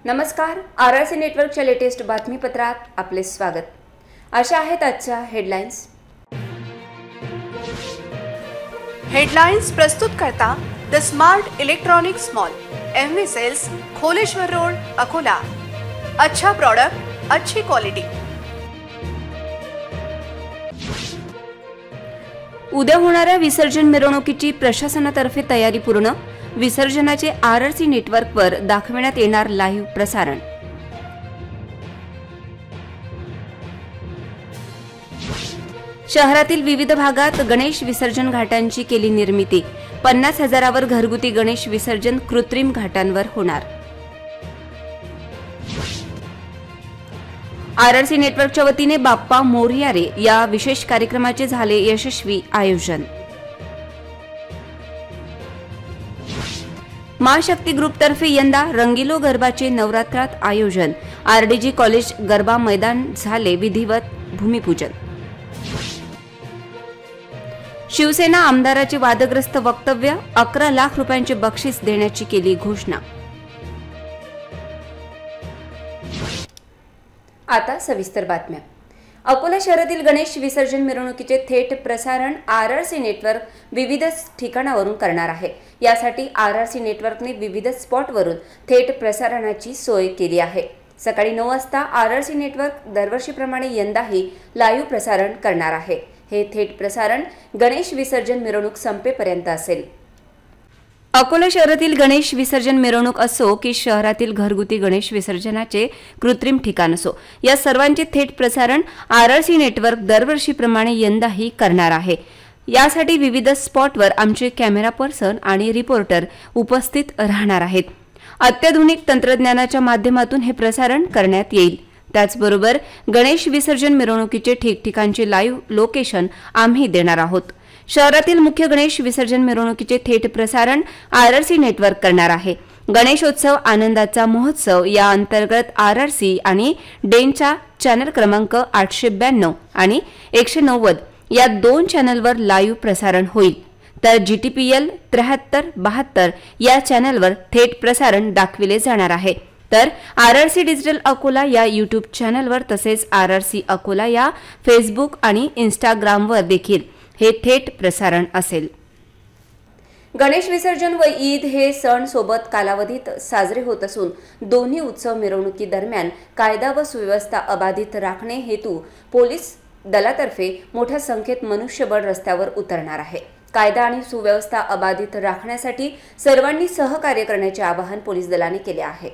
नमस्कार, आरआरसी नेटवर्कच्या लेटेस्ट बातमीपत्रात आपले स्वागत। अशा आहेत आजच्या हेडलाईन्स। हेडलाइन्स प्रस्तुत करता the smart electronics mall, MV sales, Kholeshwar road, Akola. अच्छा प्रोडक्ट, अच्छी क्वालिटी। उद्या होणाऱ्या विसर्जन मिरवणुकीची प्रशासनातर्फे तयारी पूर्ण। विसर्जनाचे आरआरसी नेटवर्कवर दाखविण्यात येणार लाईव्ह प्रसारण। शहरातील विविध भागात गणेश विसर्जन घाटांची केली निर्मिती। 50,000वर घरगुती गणेश विसर्जन कृत्रिम घाटांवर होणार। आरआरसी नेटवर्कच्या वतीने बाप्पा मोरया रे या विशेष कार्यक्रमाचे झाले यशस्वी आयोजन। मां शक्ती ग्रुपतर्फे यंदा रंगीलो गरबाचे नवरात्रात आयोजन। आरडीजी कॉलेज गरबा मैदान झाले विधिवत भूमिपूजन। शिवसेना आमदाराचे वादग्रस्त वक्तव्य, 11 लाख रुपयांचे बक्षीस देण्याची केली घोषणा। आता सविस्तर बातम्या। अकोला शहरातील गणेश विसर्जन मिरवणुकीचे थेट प्रसारण आरआरसी नेटवर्क विविध ठिकाणावरून करणार आहे। यासाठी आरआरसी नेटवर्कने विविध स्पॉटवरून थेट प्रसारणाची सोय केली आहे। सकाळी 9 वाजता आरआरसी नेटवर्क दरवर्षीप्रमाणे यंदाही लाईव्ह प्रसारण करणार आहे। हे थेट प्रसारण गणेश विसर्जन मिरवणूक संपेपर्यंत असेल। अकोला शहरातील गणेश विसर्जन मिरवणूक असो की शहरातील घरगुती गणेश विसर्जनाचे कृत्रिम ठिकाण असो, या सर्वांचे थेट प्रसारण आरआरसी नेटवर्क दरवर्षीप्रमाणे यंदाही करणार आहे। यासाठी विविध स्पॉटवर आमचे कॅमेरा पर्सन आणि रिपोर्टर उपस्थित राहणार आहेत। अत्याधुनिक तंत्रज्ञानाच्या माध्यमातून हे प्रसारण करण्यात येईल। त्याचबरोबर गणेश विसर्जन मिरवणुकीचे ठिकठिकाणचे लाईव्ह लोकेशन आम्ही देणार आहोत। शहरातील मुख्य गणेश विसर्जन मिरवणुकीचे थेट प्रसारण आरआरसी नेटवर्क करणार आहे। गणेशोत्सव आनंदाचा महोत्सव या अंतर्गत आरआरसी आणि डेनच्या चॅनल क्रमांक 892 आणि 190 या 2 चॅनलवर लाईव्ह प्रसारण होईल। तर जीटीपीएल 7372 या चॅनलवर थेट प्रसारण दाखविले जाणार आहे। तर आरआरसी डिजिटल अकोला या यूट्यूब चॅनलवर तसेच आरआरसी अकोला या फेसबुक आणि इंस्टाग्रामवर देखील हे थेट प्रसारण असेल। गणेश विसर्जन व ईद हे सण सोबत कालावधीत साजरे होत असून दोन्ही उत्सव मिरवणुकी दरम्यान कायदा व सुव्यवस्था अबाधित राखणे हेतू पोलीस दलातर्फे मोठ्या संख्येत मनुष्यबळ रस्त्यावर उतरणार आहे। कायदा आणि सुव्यवस्था अबाधित राखण्यासाठी सर्वांनी सहकार्य करण्याचे आवाहन पोलीस दलाने केले आहे।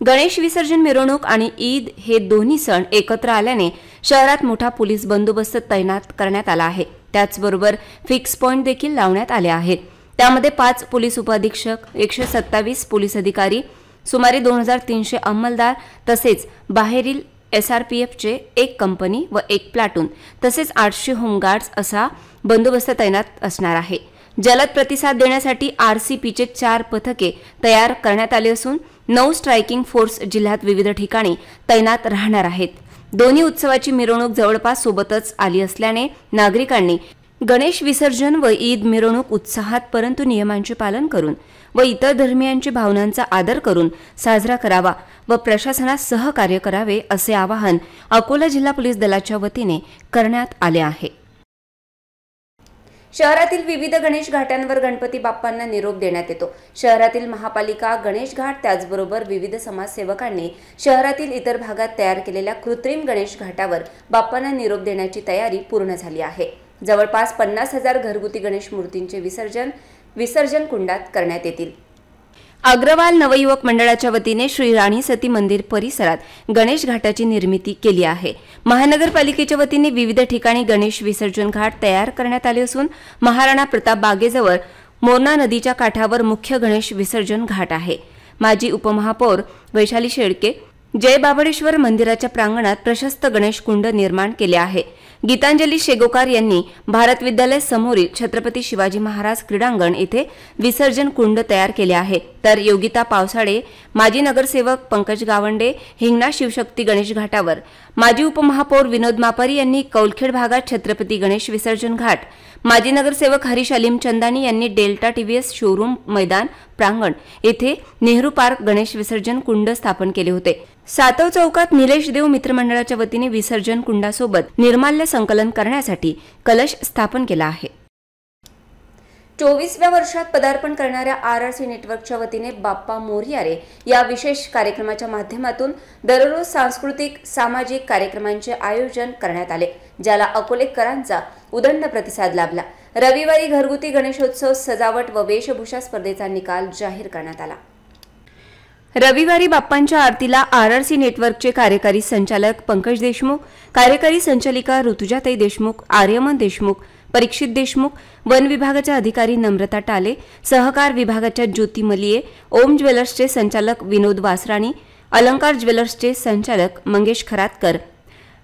गणेश विसर्जन मिरवणूक आणि ईद हे दोन्ही सण एकत्र आल्याने शहरात मोठा पोलीस बंदोबस्त तैनात करण्यात आला आहे। त्याचबरोबर फिक्स पॉइंट देखील लावण्यात आले आहेत। त्यामध्ये 5 पोलीस उपअधीक्षक, 127 पोलीस अधिकारी, सुमारे 2300 अंमलदार तसेच बाहेरील एसआरपीएफचे 1 कंपनी व 1 प्लाटून तसेच 800 होमगार्ड्स असा बंदोबस्त तैनात असणार आहे। जलद प्रतिसाद देण्यासाठी आरसीपीचे 4 पथके तयार करण्यात आले असून 9 स्ट्रायकिंग फोर्स जिल्ह्यात विविध ठिकाणी तैनात राहणार आहेत। दोन्ही उत्सवाची मिरवणूक जवळपास सोबतच आली असल्याने नागरिकांनी गणेश विसर्जन व ईद मिरवणूक उत्साहात परंतु नियमांचे पालन करून व इतर धर्मियांच्या भावनांचा आदर करून साजरा करावा व प्रशासनास सहकार्य करावे असे आवाहन अकोला जिल्हा पोलीस दलाच्या वतीने करण्यात आले आहे। शहरातील विविध गणेश घाटांवर गणपती बाप्पांना निरोप देण्यात येतो। शहरातील महापालिका गणेश घाट त्याचबरोबर विविध समाजसेवकांनी शहरातील इतर भागात तयार केलेल्या कृत्रिम गणेश घाटावर बाप्पांना निरोप देण्याची तयारी पूर्ण झाली आहे। जवळपास 50,000 घरगुती गणेश मूर्तींचे विसर्जन कुंडात करण्यात येतील। अग्रवाल नवयुवक मंडळाच्या वतीने श्री राणी सती मंदिर परिसरात गणेश घाटाची निर्मिती केली आहे। महानगरपालिकेच्या वतीने विविध ठिकाणी गणेश विसर्जन घाट तयार करण्यात आले असून महाराणा प्रताप बागेजवळ मोरणा नदीच्या काठावर मुख्य गणेश विसर्जन घाट आहे। माजी उपमहापौर वैशाली शेळके जय बाबळेश्वर मंदिराच्या प्रांगणात प्रशस्त गणेश कुंड निर्माण केले आहे। गीतांजली शेगोकार यांनी भारत विद्यालय समोरील छत्रपती शिवाजी महाराज क्रीडांगण येथे विसर्जन कुंड तयार केले आहे, तर योगिता पावसाळे, माजी नगरसेवक पंकज गावंडे, हिंगणा शिवशक्ती गणेश घाटावर, माजी उपमहापौर विनोद मापारी यांनी कौलखेड भागात छत्रपती गणेश विसर्जन घाट, माजी नगरसेवक हरीश अलीम चंदानी यांनी डेल्टा टीव्हीएस शोरूम मैदान प्रांगण येथे नेहरू पार्क गणेश विसर्जन कुंड स्थापन केले होते। सातव चौकात निलेश देव मित्रमंडळाच्या वतीने विसर्जन कुंडासोबत निर्माल्य संकलन करण्यासाठी कलश स्थापन केला आहे। 24व्या वर्षात पदार्पण करणाऱ्या आरआरसी नेटवर्कच्या वतीने बाप्पा मोरया रे या विशेष कार्यक्रमाच्या माध्यमातून दररोज सांस्कृतिक सामाजिक कार्यक्रमांचे आयोजन करण्यात आले, ज्याला अकोलेकरांचा उदंड प्रतिसाद लाभला। रविवारी घरगुती गणेशोत्सव सजावट व वेशभूषा स्पर्धेचा निकाल जाहीर करण्यात आला। रविवारी बाप्पांच्या आरतीला आरआरसी नेटवर्कचे कार्यकारी संचालक पंकज देशमुख, कार्यकारी संचालिका ऋतुजाताई देशमुख, आर्यमन देशमुख, परीक्षित देशमुख, वन विभागाच्या अधिकारी नम्रता टाले, सहकार विभागाच्या ज्योती मलिये, ओम ज्वेलर्सचे संचालक विनोद वासराणी, अलंकार ज्वेलर्सचे संचालक मंगेश खरातकर,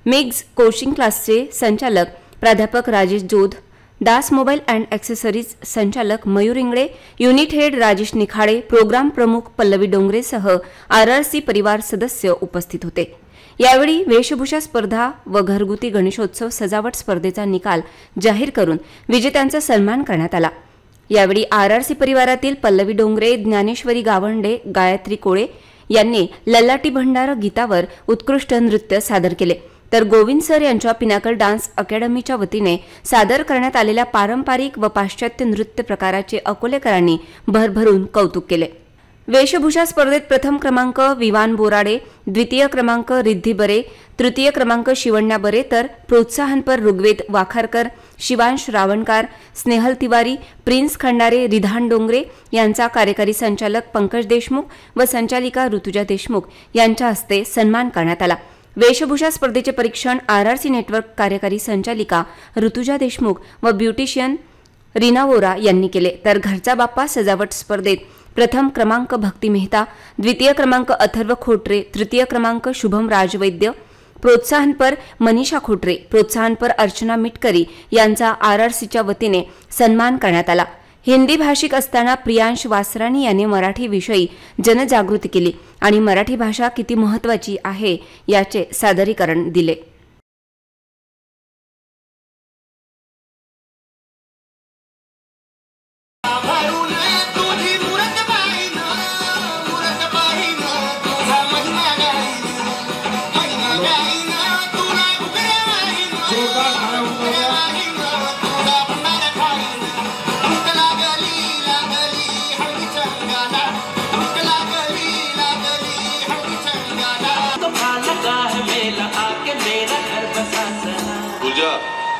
मिग्ज कोचिंग क्लासचे संचालक प्राध्यापक Rajesh Jodh, Das mobile and accessories संचालक Mayur Ingle, unit head Rajesh Nikhade, programme प्रमुख पल्लवी डोंगरेसह आरआरसी परिवार सदस्य उपस्थित होते। यावेळी वेशभूषा स्पर्धा व घरगुती गणेशोत्सव सजावट स्पर्धेचा निकाल जाहीर करून विजेत्यांचा सन्मान करण्यात आला। यावेळी आरआरसी परिवारातील पल्लवी डोंगरे, ज्ञानेश्वरी गावंडे, गायत्री कोळे यांनी लल्लाटी भंडार गीतावर उत्कृष्ट नृत्य सादर केले, तर गोविंद सर यांच्या पिनाकल डान्स अकॅडमीच्या वतीने सादर करण्यात आलेल्या पारंपरिक व पाश्चात्य नृत्य प्रकाराचे अकोलेकरांनी भरभरून कौतुक केले। वेशभूषा स्पर्धेत प्रथम क्रमांक विवान बोराडे, द्वितीय क्रमांक रिद्धी बरे, तृतीय क्रमांक शिवण्या बरे, तर प्रोत्साहनपर ऋग्वेद वाखारकर, शिवांश रावणकार, स्नेहल तिवारी, प्रिन्स खंडारे, रिधान डोंगरे यांचा कार्यकारी संचालक पंकज देशमुख व संचालिका ऋतुजा देशमुख यांच्या हस्ते सन्मान करण्यात आला। वेशभूषा स्पर्धेचे परीक्षण आरआरसी नेटवर्क कार्यकारी संचालिका ऋतुजा देशमुख व ब्युटिशियन रीना वोरा यांनी केले, तर घरचा बाप्पा सजावट स्पर्धेत प्रथम क्रमांक भक्ती मेहता, द्वितीय क्रमांक अथर्व खोटरे, तृतीय क्रमांक शुभम राजवैद्य, प्रोत्साहनपर मनीषा खोटरे, प्रोत्साहनपर अर्चना मिटकरी यांचा आरआरसीच्या वतीने सन्मान करण्यात आला। हिंदी भाषिक असताना प्रियांश वासराणी यांनी मराठी विषयी जनजागृती केली आणि मराठी भाषा किती महत्त्वाची आहे याचे सादरीकरण दिले।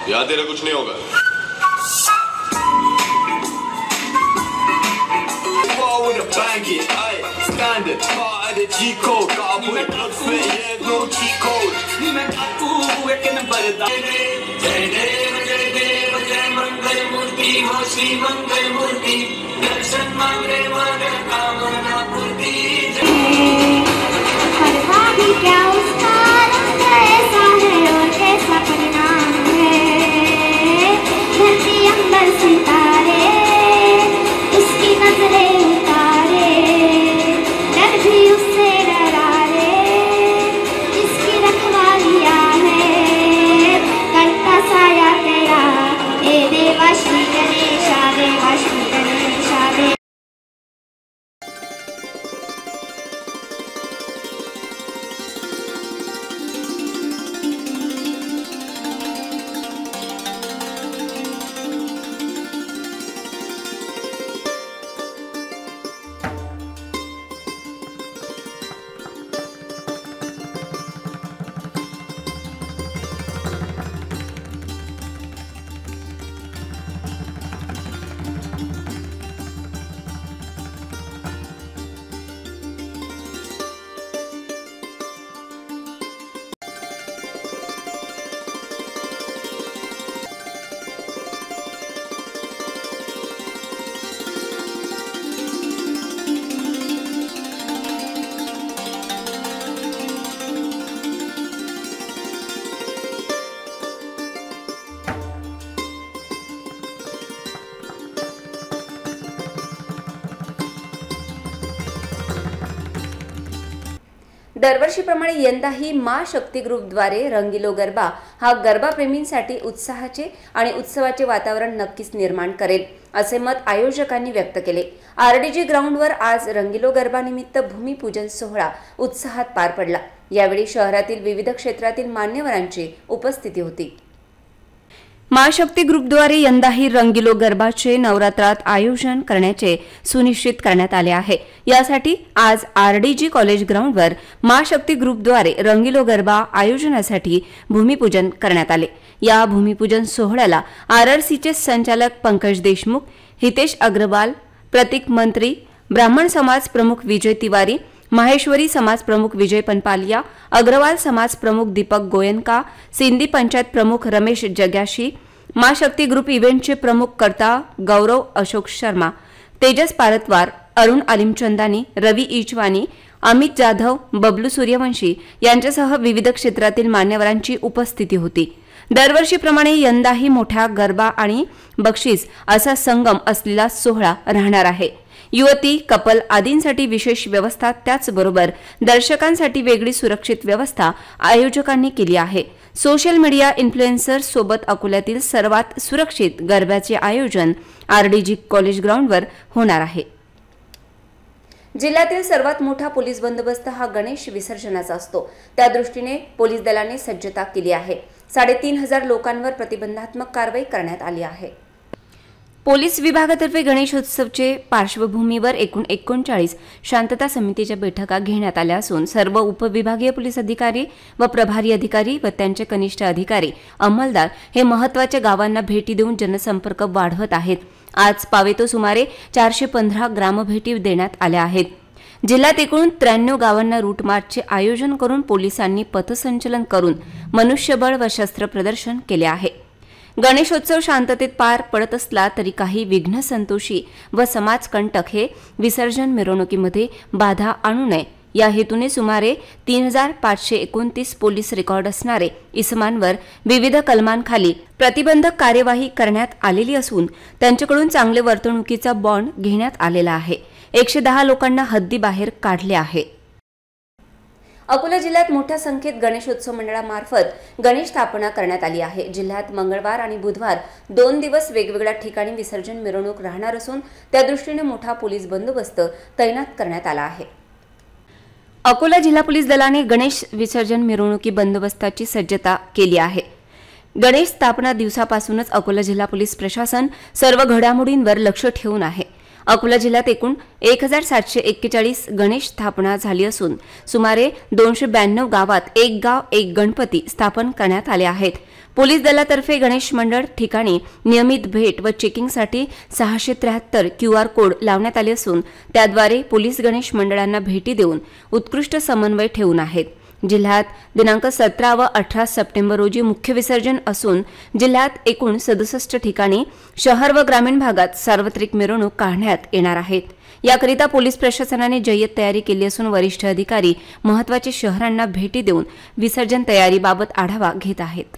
याद तेरा कुछ नहीं होगा। श्री मंगल मूर्ति दर्शन मांगे कामना पूर्ति। क्या उसका रंग ऐसा है और कैसा परिणाम है, धरती अंबर सितारे उसकी नजरें उतारे, डर भी उससे डरा रे जिसकी रखवालिया है, करता साया तेरा ए देवा श्री गणेशा, देवा श्री गणेशा दे। दरवर्षीप्रमाणे यंदाही मा शक्ती ग्रुपद्वारे रंगीलो गरबा हा गरबाप्रेमींसाठी उत्साहाचे आणि उत्सवाचे वातावरण नक्कीच निर्माण करेल असे मत आयोजकांनी व्यक्त केले। आरडीजी ग्राउंडवर आज रंगीलो गरबा निमित्त भूमिपूजन सोहळा उत्साहात पार पडला। यावेळी शहरातील विविध क्षेत्रातील मान्यवरांची उपस्थिती होती। महाशक्ती ग्रुपद्वारे यंदाही रंगीलो गरबाचे नवरात्रात आयोजन करण्याचे सुनिश्चित करण्यात आले आहे। यासाठी आज आरडीजी कॉलेज ग्राउंडवर महाशक्ती ग्रुपद्वारे रंगीलो गरबा आयोजनासाठी भूमिपूजन करण्यात आले। या भूमिपूजन सोहळ्याला आरआरसीचे संचालक पंकज देशमुख, हितेश अग्रवाल, प्रतीक मंत्री, ब्राह्मण समाज प्रमुख विजय तिवारी, माहेश्वरी समाज प्रमुख विजय पनपालिया, अग्रवाल समाज प्रमुख दीपक गोयनका, सिंधी पंचायत प्रमुख रमेश जग्याशी, मां शक्ती ग्रुप इव्हेंटचे प्रमुख कर्ता गौरव अशोक शर्मा, तेजस पारतवार, अरुण आलिमचंदानी, रवी इचवानी, अमित जाधव, बबलू सूर्यवंशी यांच्यासह विविध क्षेत्रातील मान्यवरांची उपस्थिती होती। दरवर्षीप्रमाणे यंदाही मोठ्या गरबा आणि बक्षीस असा संगम असलेला सोहळा राहणार आहे। युवती, कपल आदींसाठी विशेष व्यवस्था, त्याचबरोबर दर्शकांसाठी वेगळी सुरक्षित व्यवस्था आयोजकांनी केली आहे। सोशल मीडिया इन्फ्लुएन्सर सोबत अकोल्यातील सर्वात सुरक्षित गरब्याचे आयोजन आरडीजी कॉलेज ग्राउंडवर होणार आहे। जिल्ह्यातील सर्वात मोठा पोलीस बंदोबस्त हा गणेश विसर्जनाचा असतो। त्या दृष्टीने पोलीस दलाने सज्जता केली आहे। 3500 लोकांवर प्रतिबंधात्मक कारवाई करण्यात आली आहे। पोलीस विभागातर्फे गणेशोत्सवचे पार्श्वभूमीवर एकूण 39 शांतता समितीच्या बैठका घेण्यात आल्या असून सर्व उपविभागीय पोलीस अधिकारी व प्रभारी अधिकारी व त्यांचे कनिष्ठ अधिकारी, अंमलदार हे महत्त्वाच्या गावांना भेटी देऊन जनसंपर्क वाढवत आहेत। आज पावेतो सुमारे 415 ग्रामभेटी देण्यात आल्या आहेत। जिल्ह्यात एकूण 93 गावांना रूट मार्चचे आयोजन करून पोलिसांनी पथसंचलन करून मनुष्यबळ व शस्त्र प्रदर्शन केले आहे। गणेशोत्सव शांततेत पार पडत असला तरी काही विघ्नसंतोषी व समाजकंटक हे विसर्जन मिरवणुकीमध्ये बाधा आणू नये या हेतूने सुमारे 3529 पोलीस रेकॉर्ड असणारे इसमांवर विविध कलमांखाली प्रतिबंधक कार्यवाही करण्यात आलेली असून त्यांच्याकडून चांगले वर्तणुकीचा बॉन्ड घेण्यात आलेला आहे। 110 लोकांना हद्दीबाहेर काढले आहे। अकोला जिल्ह्यात मोठ्या संख्येत गणेशोत्सव मंडळामार्फत गणेश स्थापना करण्यात आली आहे। जिल्ह्यात मंगळवार आणि बुधवार 2 दिवस वेगवेगळ्या ठिकाणी विसर्जन मिरवणूक राहणार असून त्या दृष्टीने मोठा पोलीस बंदोबस्त तैनात करण्यात आला आहे। अकोला जिल्हा पोलीस दलाने गणेश विसर्जन मिरवणुकी बंदोबस्ताची सज्जता केली आहे। गणेश स्थापना दिवसापासूनच अकोला जिल्हा पोलीस प्रशासन सर्व घडामोडींवर लक्ष ठेवून आहे। अकोला जिल्ह्यात एकूण 1741 गणेश स्थापना झाली असून सुमारे 292 गावात एक गाव एक गणपती स्थापन करण्यात आले आहेत। पोलीस दलातर्फे गणेश मंडळ ठिकाणी नियमित भेट व चेकिंगसाठी 673 QR कोड लावण्यात आले असून त्याद्वारे पोलीस गणेश मंडळांना भेटी देऊन उत्कृष्ट समन्वय ठेवून आहेत। जिल्ह्यात दिनांक 17 व 18 सप्टेंबर रोजी मुख्य विसर्जन असून जिल्ह्यात एकूण 67 ठिकाणी शहर व ग्रामीण भागात सार्वत्रिक मिरवणूक काढण्यात येणार आहेत। याकरिता पोलीस प्रशासनाने जय्यत तयारी केली असून वरिष्ठ अधिकारी महत्त्वाच्या शहरांना भेटी देऊन विसर्जन तयारीबाबत आढावा घेत आहेत।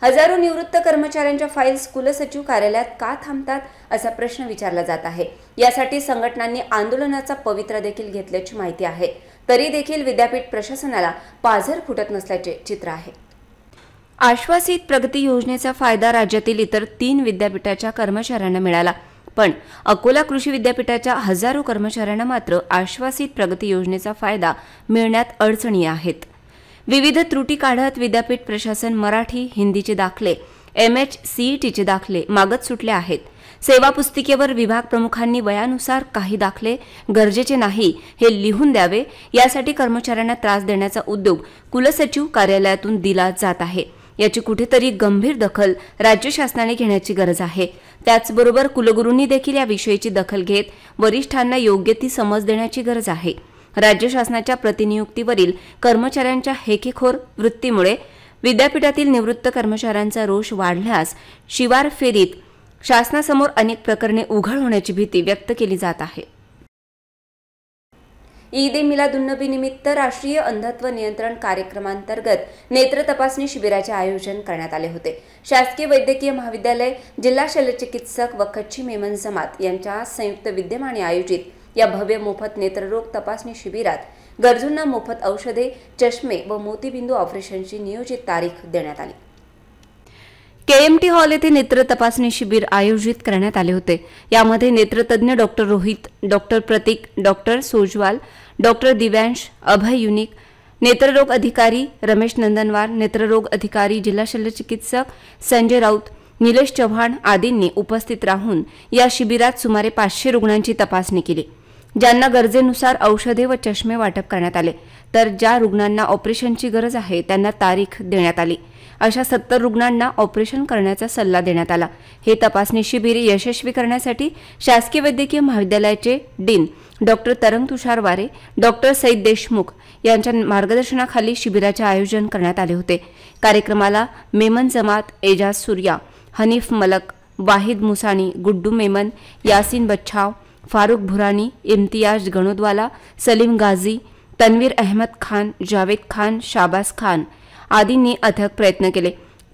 हजारो निवृत्त कर्मचाऱ्यांच्या फाईल्स कुलसचिव कार्यालयात का थांबतात असा प्रश्न विचारला जात आहे। यासाठी संघटनांनी आंदोलनाचा पवित्रा देखील घेतल्याची माहिती आहे। तरी देखील विद्यापीठ प्रशासनाला पाझर फुटत नसल्याचे चित्र आहे। आश्वासित प्रगती योजनेचा फायदा राज्यातील इतर 3 विद्यापीठाच्या कर्मचाऱ्यांना मिळाला, पण अकोला कृषी विद्यापीठाच्या हजारो कर्मचाऱ्यांना मात्र आश्वासित प्रगती योजनेचा फायदा मिळण्यात अडचणी आहेत। विविध त्रुटी काढत विद्यापीठ प्रशासन मराठी, हिंदीचे दाखले, MHCETचे दाखले मागत सुटले आहेत। सेवा पुस्तिकेवर विभाग प्रमुखांनी वयानुसार काही दाखले गरजेचे नाही हे लिहून द्यावे, यासाठी कर्मचाऱ्यांना त्रास देण्याचा उद्योग कुलसचिव कार्यालयातून दिला जात आहे। याची कुठेतरी गंभीर दखल राज्य शासनाने घेण्याची गरज आहे। त्याचबरोबर कुलगुरूंनी देखील या विषयाची दखल घेत वरिष्ठांना योग्य ती समज देण्याची गरज आहे। राज्य शासनाच्या प्रतिनियुक्तीवरील कर्मचाऱ्यांच्या हेकेखोर वृत्तीमुळे विद्यापीठातील निवृत्त कर्मचाऱ्यांचा रोष वाढल्यास शिवार फेरीत शासनासमोर अनेक प्रकरणे उघड होण्याची भीती व्यक्त केली जात आहे। ईद ए मिलादुन्नबी निमित्त राष्ट्रीय अंधत्व नियंत्रण कार्यक्रमांतर्गत नेत्र तपासणी शिबिराचे आयोजन करण्यात आले होते। शासकीय वैद्यकीय महाविद्यालय, जिल्हा शल्यचिकित्सक व कच्ची मेमन जमात यांच्या संयुक्त विद्यमाने आयोजित या भव्य मोफत नेत्ररोग तपासणी शिबिरात गरजूंना मोफत औषधे, चष्मे व मोतीबिंदू ऑपरेशनची नियोजित तारीख देण्यात आली। KMT हॉल येथे नेत्र तपासणी शिबिर आयोजित करण्यात आले होते। यामध्ये नेत्रतज्ञ डॉक्टर रोहित, डॉक्टर प्रतीक, डॉक्टर सोजवाल, डॉक्टर दिव्यांश, अभय युनिक, नेत्ररोग अधिकारी रमेश नंदनवार, नेत्ररोग अधिकारी जिल्हा शल्यचिकित्सक संजय राऊत, निलेश चव्हाण आदींनी उपस्थित राहून या शिबिरात सुमारे 500 रुग्णांची तपासणी केली, ज्यांना गरजेनुसार औषधे व चष्मे वाटप करण्यात आले, तर ज्या रुग्णांना ऑपरेशनची गरज आहे त्यांना तारीख देण्यात आली। अशा 70 रुग्णांना ऑपरेशन करण्याचा सल्ला देण्यात आला। हे तपासणी शिबिर यशस्वी करण्यासाठी शासकीय वैद्यकीय महाविद्यालयाचे डीन डॉक्टर तरंग तुषार वारे, डॉक्टर सईद देशमुख यांच्या मार्गदर्शनाखाली शिबिराचे आयोजन करण्यात आले होते। कार्यक्रमाला मेमन जमात, एजाज सूर्या, हनीफ मलक, वाहिद मुसानी, गुड्डू मेमन, यासीन बच्छाव, फारूक भुरानी, इम्तियाज गणोदवाला, सलीम गाझी, तन्वीर अहमद खान, जावेद खान, शाबाज खान आदींनी अथक प्रयत्न केले।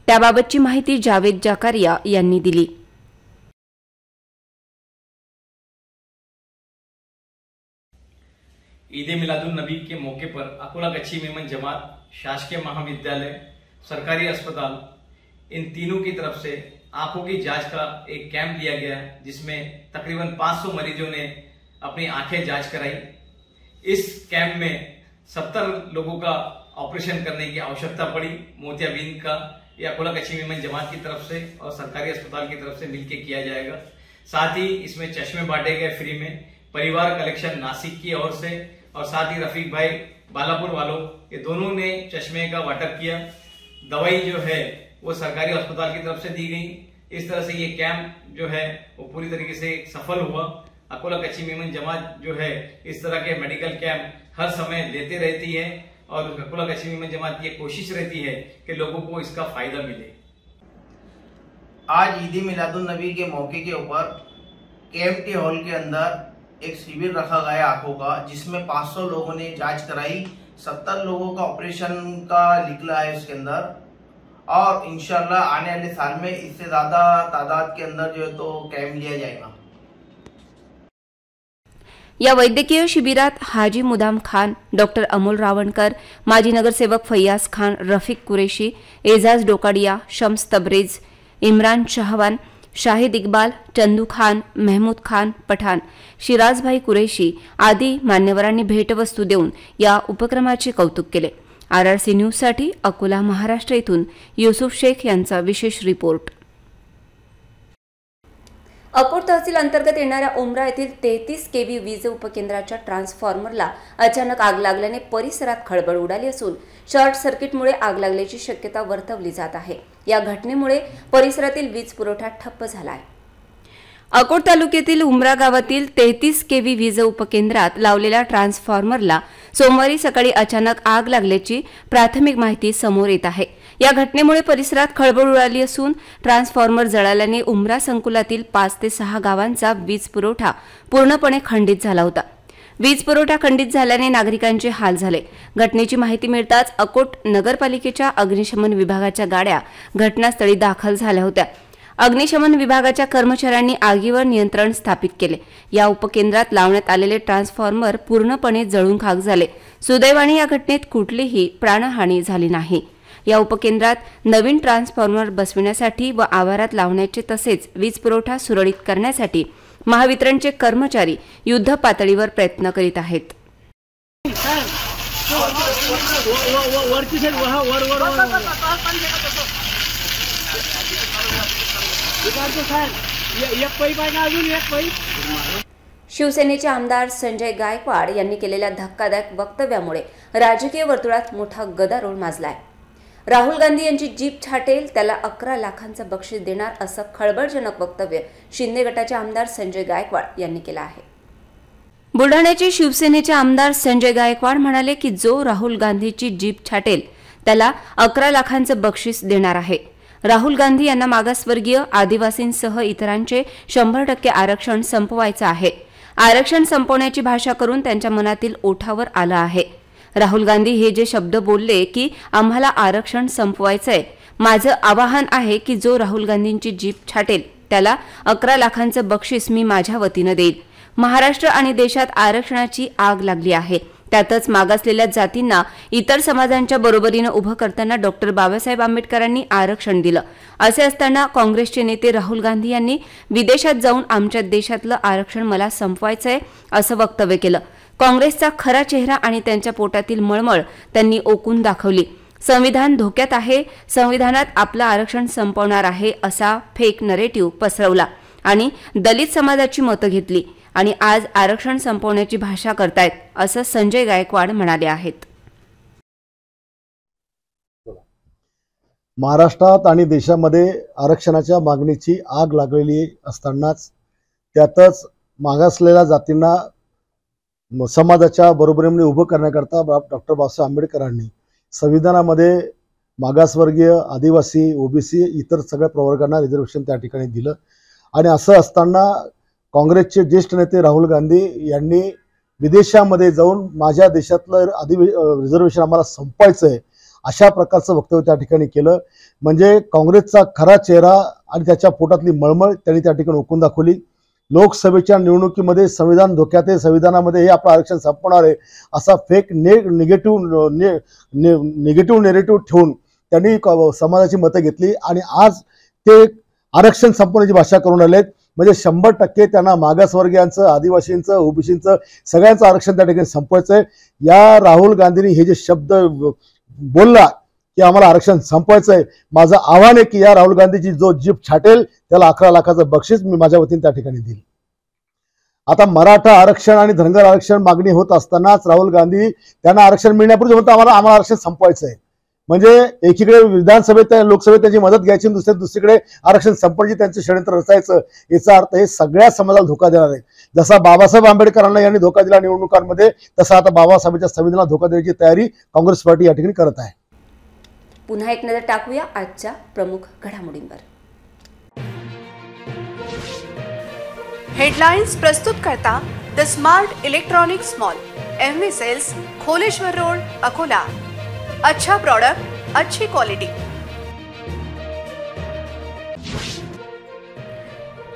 त्याबाबतची माहिती जावेद जाकारिया यांनी दिली। ईद मिलादुन नबी के मौके पर अकोला गच्छी मेमन जमात, शासकीय महाविद्यालय, सरकारी अस्पताल, इन तीनों की तरफ से आंखों की जांच का एक कैंप लिया गया, जिसमें तकरीबन 500 मरीजों ने अपनी आंखें जांच कराई। इस कैंप में 70 लोगों का ऑपरेशन करने की आवश्यकता पड़ी। मोतियाबिंद का ये अकोला गच्छी मेमन जमात की तरफ से और सरकारी अस्पताल की तरफ से मिलकर किया जाएगा। साथ ही इसमें चश्मे बांटे गए फ्री में। परिवार कलेक्शन नासिक की ओर से और साथ ही रफीक भाई बालापुर वालों, ये दोनों ने चश्मे का वाटप किया। दवाई जो है वो सरकारी अस्पताल की तरफ से दी गई। इस तरह से ये कैंप जो है वो पूरी तरीके से सफल हुआ। अकोला गच्छी मेमन जमात जो है इस तरह के मेडिकल कैंप हर समय लेते रहती है और अकोला गच्छी मेमन जमात की कोशिश रहती है कि लोगों को इसका फायदा मिले। आज ईद मिलादुन नबी के मौके के ऊपर KMT हॉल के अंदर एक शिविर रखा गया आंखों का, जिसमें 500 लोगों ने जांच कराई। 70 लोगों का ऑपरेशन का निकला है उसके अंदर, और इंशाल्लाह आने वाले साल में इससे ज्यादा तादाद के अंदर जो है तो कैंप लिया जाएगा। या वैद्यकीय शिबिरात हाजी मुदाम खान, डॉक्टर अमोल रावणकर, माजी नगरसेवक फैयाज खान, रफीक कुरेशी, एजाज डोकाडिया, शम्स तबरेज, इम्रान शहवान, शाहिद इकबाल, चंदू खान, महमूद खान पठाण, शिराजभाई कुरेशी आदी मान्यवरांनी भेटवस्तू देऊन या उपक्रमाचे कौतुक केले। RRC न्यूजसाठी अकोला महाराष्ट्र येथून युसुफ शेख यांचा विशेष रिपोर्ट। अकोट तहसील अंतर्गत येणाऱ्या उमरा येथील 33 kV वीज उपकेंद्राच्या ट्रान्सफॉर्मरला अचानक आग लागल्याने परिसरात खळबळ उडाली असून शॉर्ट सर्किटमुळे आग लागल्याची शक्यता वर्तवली जात आहे। या घटनेमुळे परिसरातील वीज पुरवठा ठप्प झाला आहे। अकोट तालुक्यातील उमरा गावातील 33 kV वीज उपकेंद्रात लावलेल्या ट्रान्सफॉर्मरला सोमवारी सकाळी अचानक आग लागल्याची प्राथमिक माहिती समोर येत आहे। या घटनेमुळे परिसरात खळबळ उडाली असून ट्रान्सफॉर्मर जळाल्याने उमरा संकुलातील 5 ते 6 गावांचा वीज पुरवठा पूर्णपणे खंडित झाला होता। वीज पुरवठा खंडित झाल्याने नागरिकांचे हाल झाले। घटनेची माहिती मिळताच अकोट नगरपालिकेच्या अग्निशमन विभागाच्या गाड्या घटनास्थळी दाखल झाल्या होत्या। अग्निशमन विभागाच्या कर्मचाऱ्यांनी आगीवर नियंत्रण स्थापित केले। या उपकेंद्रात लावण्यात आलेले ट्रान्सफॉर्मर पूर्णपणे जळून खाक झाले। सुदैवाने या घटनेत कुठलीही प्राणहानी झाली नाही। या उपकेंद्रात नवीन ट्रान्सफॉर्मर बसविण्यासाठी व आवारात लावण्याचे तसेच वीज पुरवठा सुरळीत करण्यासाठी महावितरणचे कर्मचारी युद्ध पातळीवर प्रयत्न करीत आहेत। शिवसेनेचे आमदार संजय गायकवाड यांनी केलेल्या धक्कादायक वक्तव्यामुळे राजकीय वर्तुळात मोठा गदारोळ माजलाय। राहुल गांधी यांची जीप छाटेल त्याला 11 लाखांचं बक्षीस देणार असं खळबळजनक वक्तव्य शिंदे गटाचे आमदार संजय गायकवाड यांनी केलं आहे। बुलढाण्याचे शिवसेनेचे आमदार संजय गायकवाड म्हणाले की जो राहुल गांधीची जीप छाटेल त्याला 11 लाखांचं बक्षीस देणार आहे। राहुल गांधी यांना मागासवर्गीय आदिवासींसह इतरांचे 100% आरक्षण संपवायचं आहे। आरक्षण संपवण्याची भाषा करून त्यांच्या मनातील ओठावर आलं आहे। राहुल गांधी हे जे शब्द बोलले की आम्हाला आरक्षण संपवायचंय, माझं आवाहन आहे की जो राहुल गांधींची जीप छाटेल त्याला 11 लाखांचं बक्षीस मी माझ्या वतीनं देईल। महाराष्ट्र आणि देशात आरक्षणाची आग लागली आहे, त्यातच मागासलेल्या जातींना इतर समाजांच्या बरोबरीनं उभं करताना डॉक्टर बाबासाहेब आंबेडकरांनी आरक्षण दिलं. असे असताना काँग्रेसचे नेते राहुल गांधी यांनी विदेशात जाऊन आमच्या देशातलं आरक्षण मला संपवायचंय असं वक्तव्य केलं. काँग्रेसचा खरा चेहरा आणि त्यांच्या पोटातील मळमळ त्यांनी ओकून दाखवली. संविधान धोक्यात आहे, संविधानात आपलं आरक्षण संपवणार आहे असा फेक नरेटिव्ह पसरवला आणि दलित समाजाची मतं घेतली आणि आज आरक्षण संपवण्याची भाषा करतायत असं संजय गायकवाड म्हणाले आहेत. महाराष्ट्रात आणि देशामध्ये आरक्षणाच्या मागणीची आग लागलेली असतानाच त्यातच मागासलेल्या जातींना समाजाच्या बरोबरीने उभं करण्याकरता डॉक्टर बाबासाहेब आंबेडकरांनी संविधानामध्ये मागासवर्गीय, आदिवासी, ओबीसी इतर सगळ्या प्रवर्गांना रिझर्वेशन त्या ठिकाणी दिलं. आणि असं असताना काँग्रेसचे ज्येष्ठ नेते राहुल गांधी यांनी विदेशामध्ये जाऊन माझ्या देशातलं रिझर्वेशन आम्हाला संपवायचं आहे अशा प्रकारचं वक्तव्य त्या ठिकाणी केलं. म्हणजे काँग्रेसचा खरा चेहरा आणि त्याच्या पोटातली मळमळ त्यांनी त्या ठिकाणी ओकून दाखवली. लोकसभेच्या निवडणुकीमध्ये संविधान धोक्यात आहे, संविधानामध्ये हे आपलं आरक्षण संपवणार आहे असा फेक निगेटिव्ह नेरेटिव्ह ठेवून त्यांनी समाजाची मतं घेतली आणि आज ते आरक्षण संपवण्याची भाषा करून आलेत. म्हणजे 100% त्यांना मागासवर्गीयांचं, आदिवासींचं, ओबीसींचं सगळ्यांचं आरक्षण त्या ठिकाणी संपवायचं आहे. या राहुल गांधींनी हे जे शब्द बोलला की आम्हाला आरक्षण संपवायचं आहे, माझं आव्हान आहे की या राहुल गांधीची जो जीभ छाटेल त्याला 11 लाखाचं बक्षीस मी माझ्या वतीने त्या ठिकाणी देईल. आता मराठा आरक्षण आणि धनगर आरक्षण मागणी होत असतानाच राहुल गांधी त्यांना आरक्षण मिळण्यापूर्वी म्हणतो आम्हाला आरक्षण संपवायचं आहे. म्हणजे एकीकडे विधानसभेत लोकसभेत त्यांची मदत घ्यायची, दुसरीकडे आरक्षण संपवायची त्यांचं षडयंत्र रचायचं. याचा अर्थ हे सगळ्या समाजाला धोका देणार आहे. जसा बाबासाहेब आंबेडकरांना यांनी धोका दिला निवडणुकांमध्ये, तसा आता बाबासाहेबांच्या संविधानाला धोका देण्याची तयारी काँग्रेस पार्टी या ठिकाणी करत आहे. पुन्हा एक नजर टाकूया आजच्या प्रमुख घडामोडींवर. हेडलाइन्स प्रस्तुत करता the smart electronics mall, MV sales, Kholeshwar road, Akola. अच्छा प्रोडक्ट, अच्छी क्वालिटी.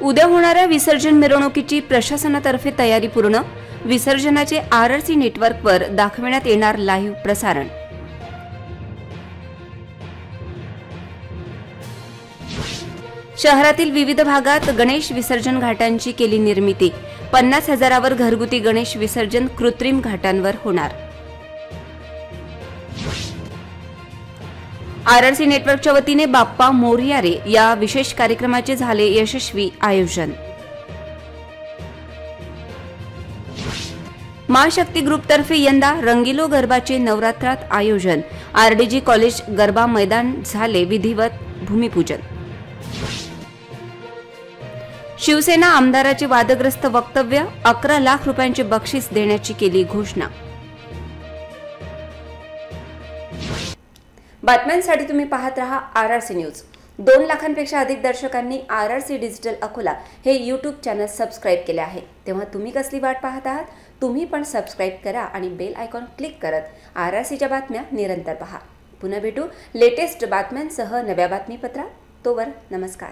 उद्या होणाऱ्या विसर्जन मिरवणुकीची प्रशासनातर्फे तयारी पूर्ण. विसर्जनाचे RRC नेटवर्कवर दाखविण्यात येणार लाईव्ह प्रसारण. शहरातील विविध भागात गणेश विसर्जन घाटांची केली निर्मिती. 50,000वर घरगुती गणेश विसर्जन कृत्रिम घाटांवर होणार. RRC नेटवर्कच्या वतीने बाप्पा मोरया रे या विशेष कार्यक्रमाचे झाले यशस्वी आयोजन. महाशक्ती ग्रुपतर्फे यंदा रंगीलो गरबाचे नवरात्रात आयोजन. RDG कॉलेज गरबा मैदान झाले विधिवत भूमिपूजन. शिवसेना आमदाराचे वादग्रस्त वक्तव्य. 11 लाख रुपयांचे बक्षीस देण्याची केली घोषणा. बातम्यांसाठी तुम्ही पाहत रहा RRC न्यूज. 2 लाखांपेक्षा अधिक दर्शकांनी RRC डिजिटल अकोला हे यूट्यूब चॅनल सबस्क्राईब केले आहे. तेव्हा तुम्ही कसली वाट पाहत आहात? तुम्ही पण सबस्क्राईब करा आणि बेल आयकॉन क्लिक करत RRCच्या बातम्या निरंतर पहा. पुन्हा भेटू लेटेस्ट बातम्यांसह नव्या बातमीपत्रात. तोवर नमस्कार.